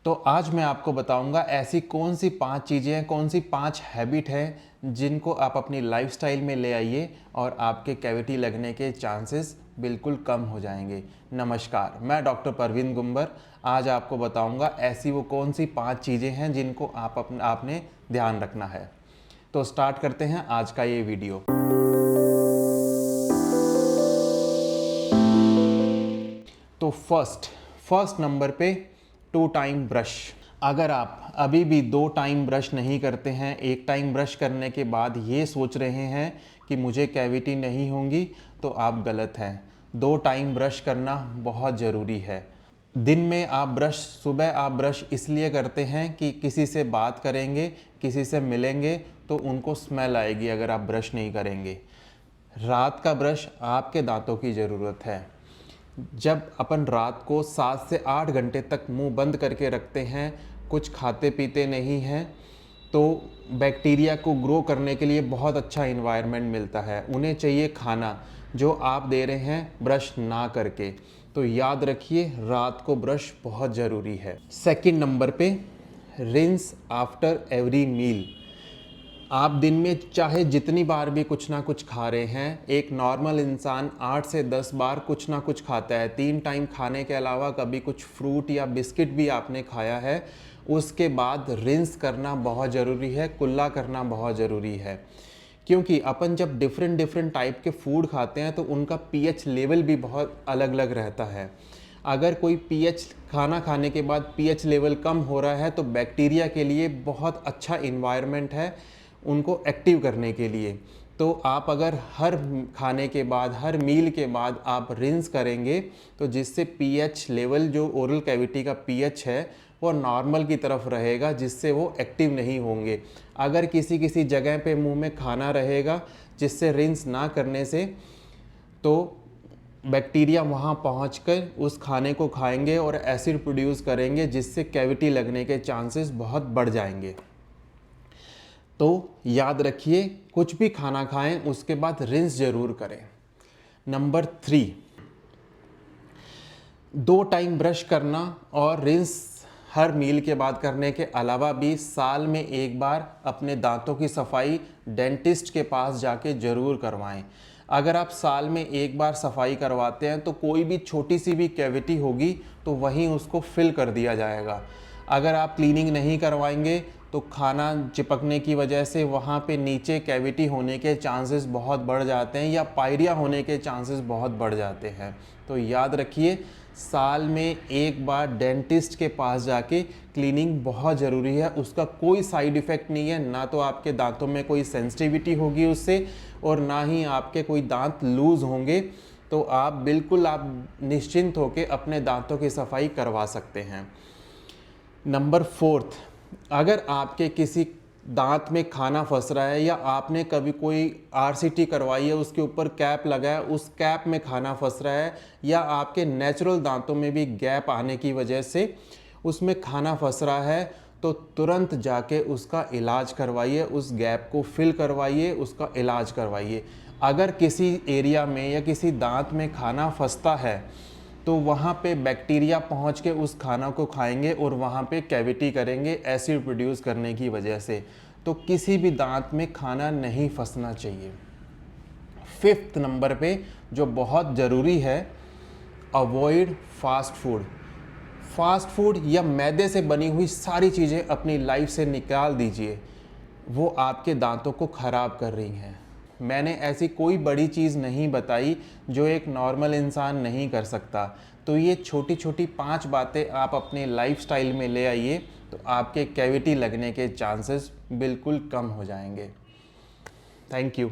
तो आज मैं आपको बताऊंगा ऐसी कौन सी 5 चीज़ें हैं, कौन सी 5 हैबिट हैं जिनको आप अपनी लाइफस्टाइल में ले आइए और आपके कैविटी लगने के चांसेस बिल्कुल कम हो जाएंगे। नमस्कार, मैं डॉक्टर परवीन गुंबर। आज आपको बताऊंगा ऐसी वो कौन सी 5 चीज़ें हैं जिनको आपने ध्यान रखना है। तो स्टार्ट करते हैं आज का ये वीडियो। तो फर्स्ट नंबर पे 2 टाइम ब्रश। अगर आप अभी भी 2 टाइम ब्रश नहीं करते हैं, 1 टाइम ब्रश करने के बाद ये सोच रहे हैं कि मुझे कैविटी नहीं होंगी, तो आप गलत हैं। 2 टाइम ब्रश करना बहुत ज़रूरी है। दिन में सुबह आप ब्रश इसलिए करते हैं कि किसी से बात करेंगे, किसी से मिलेंगे तो उनको स्मेल आएगी अगर आप ब्रश नहीं करेंगे। रात का ब्रश आपके दांतों की ज़रूरत है। जब अपन रात को 7 से 8 घंटे तक मुंह बंद करके रखते हैं, कुछ खाते पीते नहीं हैं, तो बैक्टीरिया को ग्रो करने के लिए बहुत अच्छा इन्वायरमेंट मिलता है। उन्हें चाहिए खाना जो आप दे रहे हैं ब्रश ना करके। तो याद रखिए, रात को ब्रश बहुत ज़रूरी है। सेकंड नंबर पे, रिंस आफ्टर एवरी मील। आप दिन में चाहे जितनी बार भी कुछ ना कुछ खा रहे हैं, एक नॉर्मल इंसान 8 से 10 बार कुछ ना कुछ खाता है। 3 टाइम खाने के अलावा कभी कुछ फ्रूट या बिस्किट भी आपने खाया है, उसके बाद रिंस करना बहुत ज़रूरी है, कुल्ला करना बहुत ज़रूरी है। क्योंकि अपन जब डिफरेंट टाइप के फूड खाते हैं तो उनका पीएच लेवल भी बहुत अलग अलग रहता है। अगर कोई खाना खाने के बाद पीएच लेवल कम हो रहा है तो बैक्टीरिया के लिए बहुत अच्छा इन्वायरमेंट है उनको एक्टिव करने के लिए। तो आप अगर हर खाने के बाद, हर मील के बाद आप रिंस करेंगे तो जिससे पीएच लेवल, जो ओरल कैविटी का पीएच है, वो नॉर्मल की तरफ रहेगा, जिससे वो एक्टिव नहीं होंगे। अगर किसी जगह पे मुंह में खाना रहेगा जिससे रिंस ना करने से, तो बैक्टीरिया वहाँ पहुँचकर उस खाने को खाएंगे और एसिड प्रोड्यूस करेंगे, जिससे कैविटी लगने के चांसेस बहुत बढ़ जाएंगे। तो याद रखिए, कुछ भी खाना खाएं उसके बाद रिंस ज़रूर करें। नंबर 3, 2 टाइम ब्रश करना और रिंस हर मील के बाद करने के अलावा भी साल में 1 बार अपने दांतों की सफाई डेंटिस्ट के पास जाके ज़रूर करवाएं। अगर आप साल में 1 बार सफाई करवाते हैं तो कोई भी छोटी सी भी कैविटी होगी तो वहीं उसको फिल कर दिया जाएगा। अगर आप क्लीनिंग नहीं करवाएंगे तो खाना चिपकने की वजह से वहाँ पे नीचे कैविटी होने के चांसेस बहुत बढ़ जाते हैं या पायरिया होने के चांसेस बहुत बढ़ जाते हैं। तो याद रखिए, साल में 1 बार डेंटिस्ट के पास जाके क्लीनिंग बहुत ज़रूरी है। उसका कोई साइड इफ़ेक्ट नहीं है, ना तो आपके दांतों में कोई सेंसिटिविटी होगी उससे और ना ही आपके कोई दांत लूज़ होंगे। तो आप निश्चिंत होकर अपने दांतों की सफाई करवा सकते हैं। नंबर 4, अगर आपके किसी दांत में खाना फंस रहा है या आपने कभी कोई आरसीटी करवाई है, उसके ऊपर कैप लगा है, उस कैप में खाना फंस रहा है, या आपके नेचुरल दांतों में भी गैप आने की वजह से उसमें खाना फंस रहा है, तो तुरंत जाके उसका इलाज करवाइए, उस गैप को फिल करवाइए, उसका इलाज करवाइए। अगर किसी एरिया में या किसी दांत में खाना फंसता है तो वहाँ पे बैक्टीरिया पहुँच के उस खाना को खाएंगे और वहाँ पे कैविटी करेंगे एसिड प्रोड्यूस करने की वजह से। तो किसी भी दांत में खाना नहीं फंसना चाहिए। 5th नंबर पे जो बहुत ज़रूरी है, अवॉइड फास्ट फूड या मैदे से बनी हुई सारी चीज़ें अपनी लाइफ से निकाल दीजिए, वो आपके दांतों को ख़राब कर रही हैं। मैंने ऐसी कोई बड़ी चीज़ नहीं बताई जो एक नॉर्मल इंसान नहीं कर सकता। तो ये छोटी छोटी 5 बातें आप अपने लाइफस्टाइल में ले आइए तो आपके कैविटी लगने के चांसेस बिल्कुल कम हो जाएंगे। Thank you.